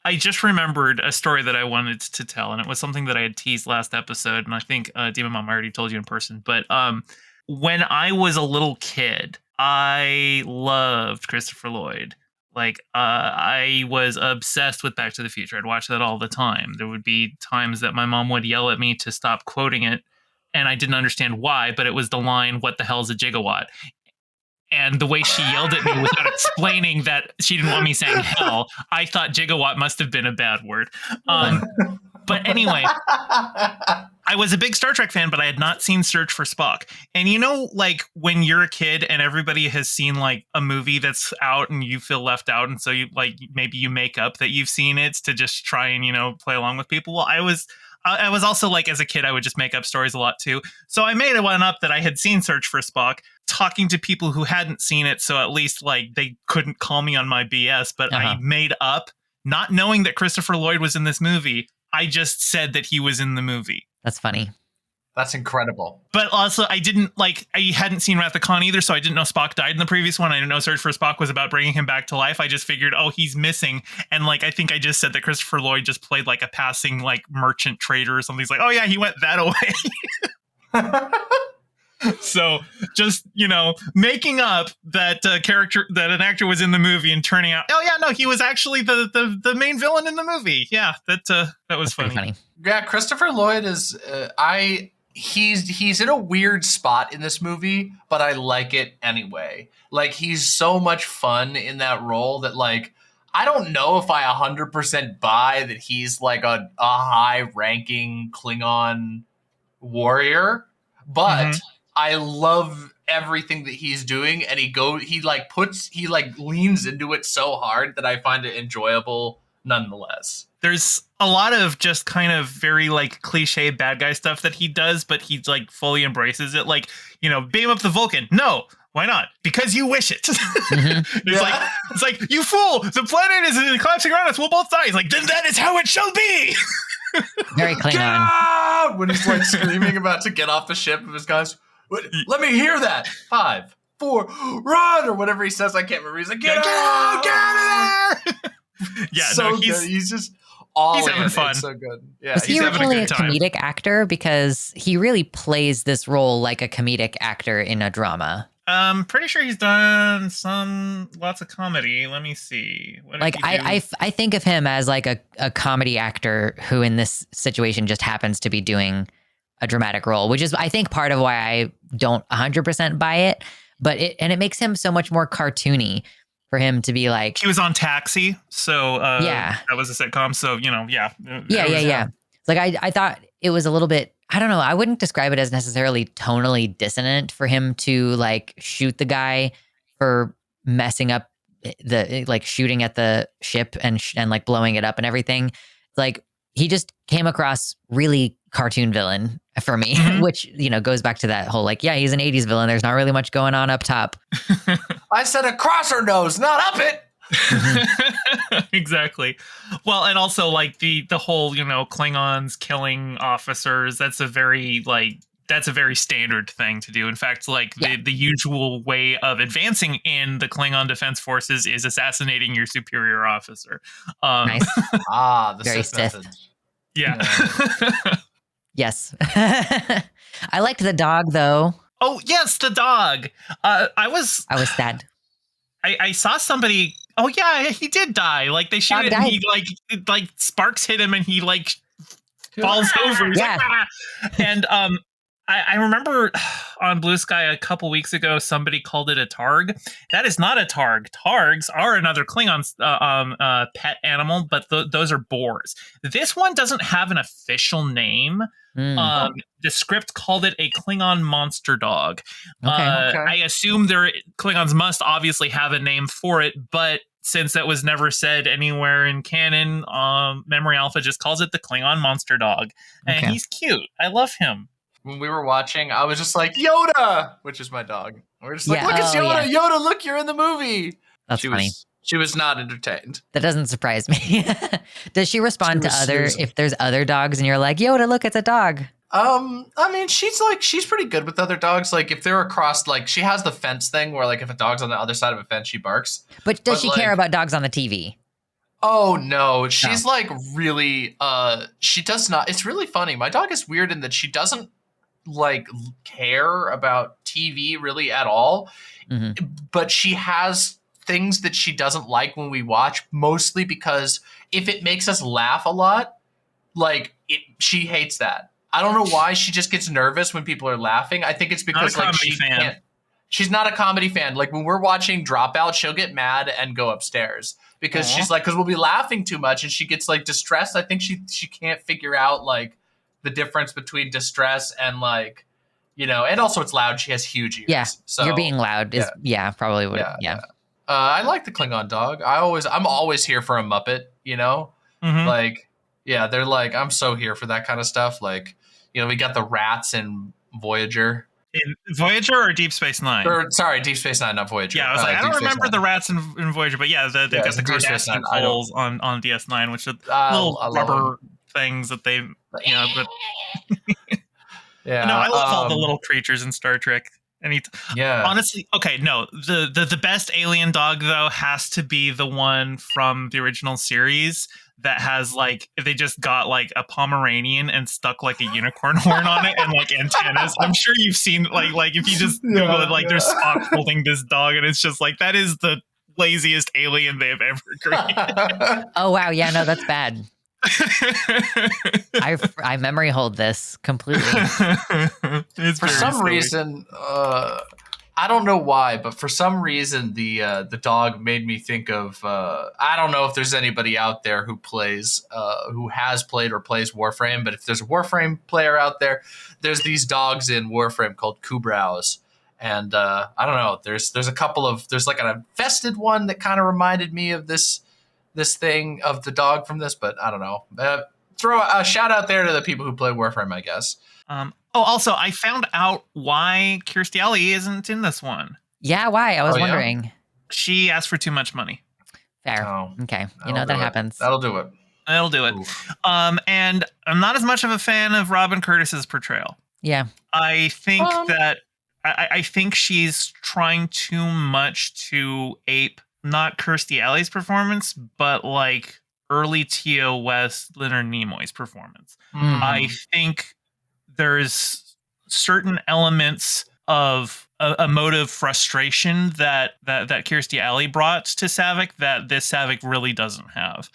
I just remembered a story that I wanted to tell, and it was something that I had teased last episode, and I think DemonMama already told you in person. But when I was a little kid, I loved Christopher Lloyd. Like, I was obsessed with Back to the Future. I'd watch that all the time. There would be times that my mom would yell at me to stop quoting it, and I didn't understand why, but it was the line, "What the hell's a gigawatt?" And the way she yelled at me without explaining that she didn't want me saying hell, I thought gigawatt must have been a bad word. But anyway, I was a big Star Trek fan, but I had not seen Search for Spock. And like when you're a kid and everybody has seen like a movie that's out and you feel left out, and so you like maybe you make up that you've seen it to just try and play along with people. Well, I was also like, as a kid, I would just make up stories a lot too. So I made one up that I had seen Search for Spock, talking to people who hadn't seen it, so at least like they couldn't call me on my BS. But I made up, not knowing that Christopher Lloyd was in this movie. I just said that he was in the movie. That's funny. That's incredible. But also, I hadn't seen Wrath of Khan either, so I didn't know Spock died in the previous one. I didn't know Search for Spock was about bringing him back to life. I just figured, he's missing. And like, I think I just said that Christopher Lloyd just played like a passing like merchant trader or something. He's like, oh yeah, he went that away. So just, making up that character, that an actor was in the movie and turning out, oh yeah, no, he was actually the main villain in the movie. Yeah, that was funny. Yeah, Christopher Lloyd is, he's in a weird spot in this movie, but I like it anyway. Like, he's so much fun in that role that like, I don't know if I 100% buy that he's like a high-ranking Klingon warrior, but I love everything that he's doing, and he leans into it so hard that I find it enjoyable nonetheless. There's a lot of just kind of very like cliche bad guy stuff that he does, but he like fully embraces it. Like, beam up the Vulcan. No, why not? Because you wish it. It's like, you fool, the planet is collapsing around us, we'll both die. He's like, then that is how it shall be. Very Klingon. When he's like screaming about to get off the ship of his guys. Let me hear that. 5, 4, run, or whatever he says. I can't remember. He's like, get out of there. Yeah, so good. He's just all He's in. having fun. It's so good. Yeah, Was he he's having a originally a good time. comedic actor? Because he really plays this role like a comedic actor in a drama. Pretty sure he's done lots of comedy. Let me see. What did Like he do? I think of him as like a comedy actor who in this situation just happens to be doing a dramatic role, which is I think part of why I don't 100% buy it. But it makes him so much more cartoony for him to be like, He was on Taxi, so Yeah. that was a sitcom. So yeah. It's like I thought it was a little bit, I don't know, I wouldn't describe it as necessarily tonally dissonant for him to like shoot the guy for messing up the like shooting at the ship and like blowing it up and everything. Like he just came across really cartoon villain for me, which, you know, goes back to that whole like, yeah, he's an 80s villain. There's not really much going on up top. I said across her nose, not up it. Exactly. Well, and also like the whole, you know, Klingons killing officers, that's a very standard thing to do. In fact, like the usual way of advancing in the Klingon defense forces is assassinating your superior officer. Nice. The Very Sith Sith. method. Yeah. Yes. I liked the dog though. Oh, yes, the dog. I was sad. I saw somebody. Oh yeah, he did die. Like they shoot Dog it, and died. he like sparks hit him, and he like falls over. He's Yeah. like, "Ah!" And I remember on Blue Sky a couple weeks ago, somebody called it a targ. That is not a targ. Targs are another Klingon pet animal, but those are boars. This one doesn't have an official name. The script called it a Klingon monster dog. Okay. I assume Klingons must obviously have a name for it, but since that was never said anywhere in canon, Memory Alpha just calls it the Klingon monster dog. And Okay. he's cute. I love him. When we were watching, I was just like, Yoda, which is my dog. We're just like, Yeah. look, it's Oh, Yoda. yeah. Yoda, look, you're in the movie. That's funny. She was not entertained. That doesn't surprise me. Does she respond She to was other, snoozing. if there's other dogs and you're like, Yoda, look, it's a dog. I mean, she's pretty good with other dogs. Like if they're across, like she has the fence thing where like if a dog's on the other side of a fence, she barks. But does But, she care like- about dogs on the TV? Oh no, she's like really, she does not. It's really funny. My dog is weird in that she doesn't like care about TV really at all. But she has things that she doesn't like when we watch, mostly because if it makes us laugh a lot, like she hates that. I don't know why she just gets nervous when people are laughing. I think it's because like comedy fan. she's not a comedy fan. Like when we're watching Dropout, she'll get mad and go upstairs because she's like, because we'll be laughing too much and she gets like distressed. I think she can't figure out like the difference between distress and like, you know, and also it's loud. She has huge ears. Yeah. So You're being loud is, probably would. Yeah. I like the Klingon dog. I'm always here for a Muppet, you know? Like, yeah, they're like, I'm so here for that kind of stuff. Like, you know, we got the rats in Voyager. In Voyager or Deep Space Nine? Or, sorry, Deep Space Nine, not Voyager. Yeah, I was like, I Deep don't Space remember Nine. the rats in Voyager, but yeah, they've got it's the Deep Space Cardassian Nine. I don't- holes on DS9, which are I little love rubber things that they, you know, but Yeah. no, I love all the little creatures in Star Trek. Yeah. Honestly, okay, no, the best alien dog though has to be the one from the original series that has like they just got like a Pomeranian and stuck like a unicorn horn on it and like antennas. I'm sure you've seen like if you just Google it, like there's Spock holding this dog and it's just like that is the laziest alien they have ever created. Oh, wow. Yeah, no, that's bad. I memory hold this completely. For some reason, I don't know why, but for some reason the dog made me think of I don't know if there's anybody out there who plays who has played or plays Warframe, but if there's a Warframe player out there, there's these dogs in Warframe called Kubraus. And I don't know, there's a couple of there's like an infested one that kind of reminded me of this thing of the dog from this, but I don't know. Throw a shout out there to the people who play Warframe, I guess. Also, I found out why Kirstie Alley isn't in this one. Yeah, why? I was Oh, yeah? wondering. She asked for too much money. Fair. Oh, Okay. You that'll know, that do it. happens. That'll do it. That'll do it. Oof. And I'm not as much of a fan of Robin Curtis's portrayal. Yeah. I think I think she's trying too much to ape not Kirstie Alley's performance, but like early TOS Leonard Nimoy's performance. Mhm. I think there's certain elements of emotive frustration that Kirstie Alley brought to Saavik that this Saavik really doesn't have.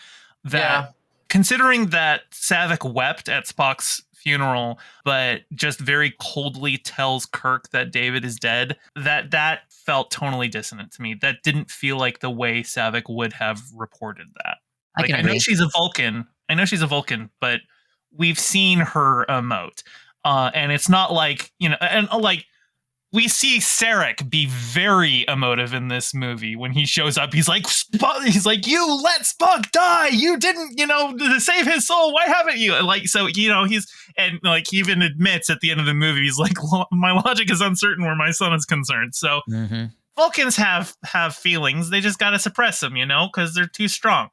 That considering that Saavik wept at Spock's funeral, but just very coldly tells Kirk that David is dead, that felt tonally dissonant to me. That didn't feel like the way Saavik would have reported that. I can I know agree. she's a Vulcan, but we've seen her emote. And it's not like, and like we see Sarek be very emotive in this movie. When he shows up, he's like, you let Spock die. You didn't, to save his soul. Why haven't you? Like, so, he's, and like, he even admits at the end of the movie, he's like, my logic is uncertain where my son is concerned. So Vulcans have feelings. They just got to suppress them, because they're too strong.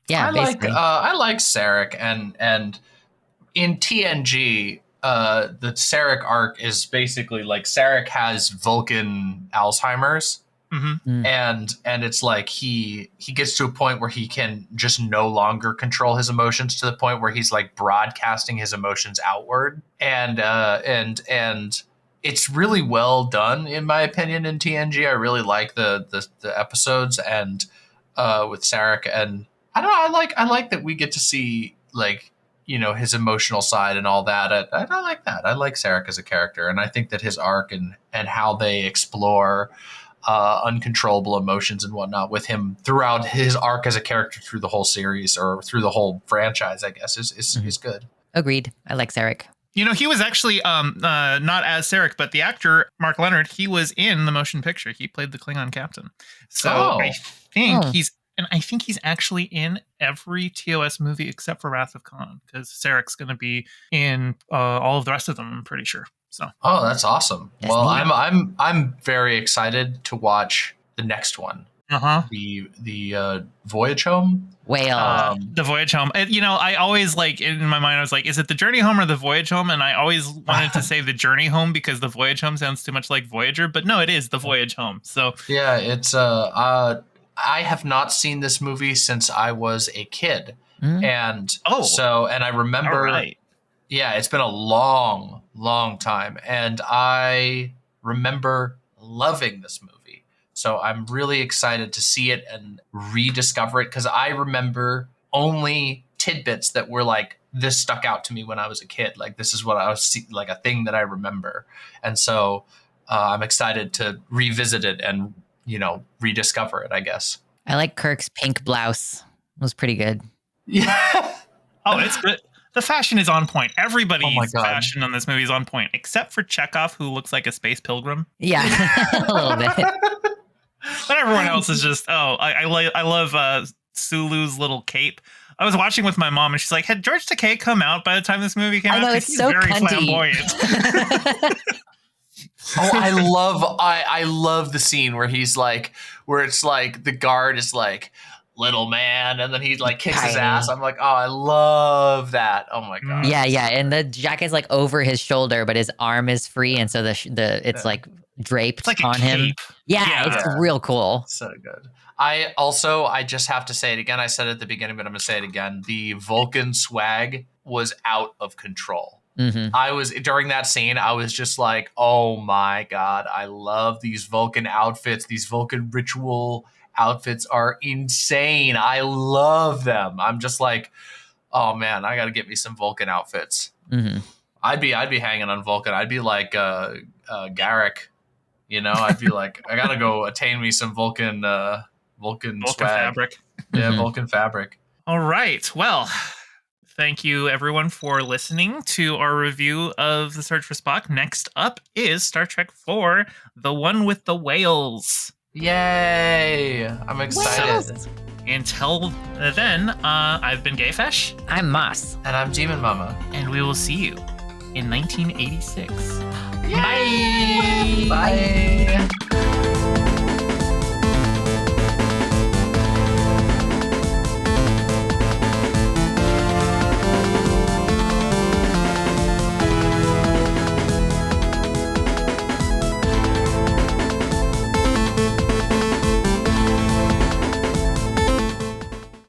Yeah, basically. I like Sarek, and in TNG, the Sarek arc is basically like Sarek has Vulcan Alzheimer's, and it's like he gets to a point where he can just no longer control his emotions, to the point where he's like broadcasting his emotions outward, and it's really well done in my opinion in TNG. I really like the episodes and with Sarek, and I don't know, I like that we get to see like his emotional side and all that. I like that. I like Sarek as a character, and I think that his arc and how they explore uncontrollable emotions and whatnot with him throughout his arc as a character through the whole series, or through the whole franchise, I guess, is good. Agreed. I like Sarek. He was actually not as Sarek, but the actor Mark Leonard, he was in the motion picture. He played the Klingon captain. So I think he's actually in every TOS movie except for Wrath of Khan, because Sarek's going to be in all of the rest of them, I'm pretty sure. So. Oh, that's awesome. That's well, neat. I'm very excited to watch the next one. The Voyage Home. Whale. The Voyage Home. I always in my mind, I was like, is it the Journey Home or the Voyage Home? And I always wanted to say the Journey Home because the Voyage Home sounds too much like Voyager, but no, it is the Voyage Home. So yeah, it's I have not seen this movie since I was a kid. And I remember, yeah, it's been a long, long time. And I remember loving this movie. So I'm really excited to see it and rediscover it, because I remember only tidbits that were like, this stuck out to me when I was a kid. Like, this is what I was like, a thing that I remember. And so I'm excited to revisit it and rediscover it, I guess. I like Kirk's pink blouse. It was pretty good. Yeah. Oh, it's good. The fashion is on point. Everybody's fashion on this movie is on point, except for Chekhov, who looks like a space pilgrim. Yeah, a little bit. But everyone else is just, I love Sulu's little cape. I was watching with my mom, and she's like, had George Takei come out by the time this movie came out? I know, it's so very cunty. Flamboyant. I love the scene where where it's like the guard is like, little man, and then he like kicks his ass. I'm like, oh, I love that. Oh my god. Yeah, and the jacket's like over his shoulder, but his arm is free, and so it's like draped it's like on him. Yeah, it's real cool. So good. I just have to say it again. I said it at the beginning, but I'm gonna say it again. The Vulcan swag was out of control. I was, during that scene, I was just like, oh my god, I love these Vulcan outfits. These Vulcan ritual outfits are insane. I love them. I'm just like, oh man, I gotta get me some Vulcan outfits. I'd be hanging on Vulcan. I'd be like Garrick, I'd be like, I gotta go attain me some Vulcan swag. Fabric. Yeah, Vulcan fabric. All right. Well, thank you everyone for listening to our review of The Search for Spock. Next up is Star Trek IV, The One with the Whales. Yay! I'm excited. So, until then, I've been Gayfesh. I'm Moss. And I'm DemonMama. And we will see you in 1986. Yay! Bye! Bye!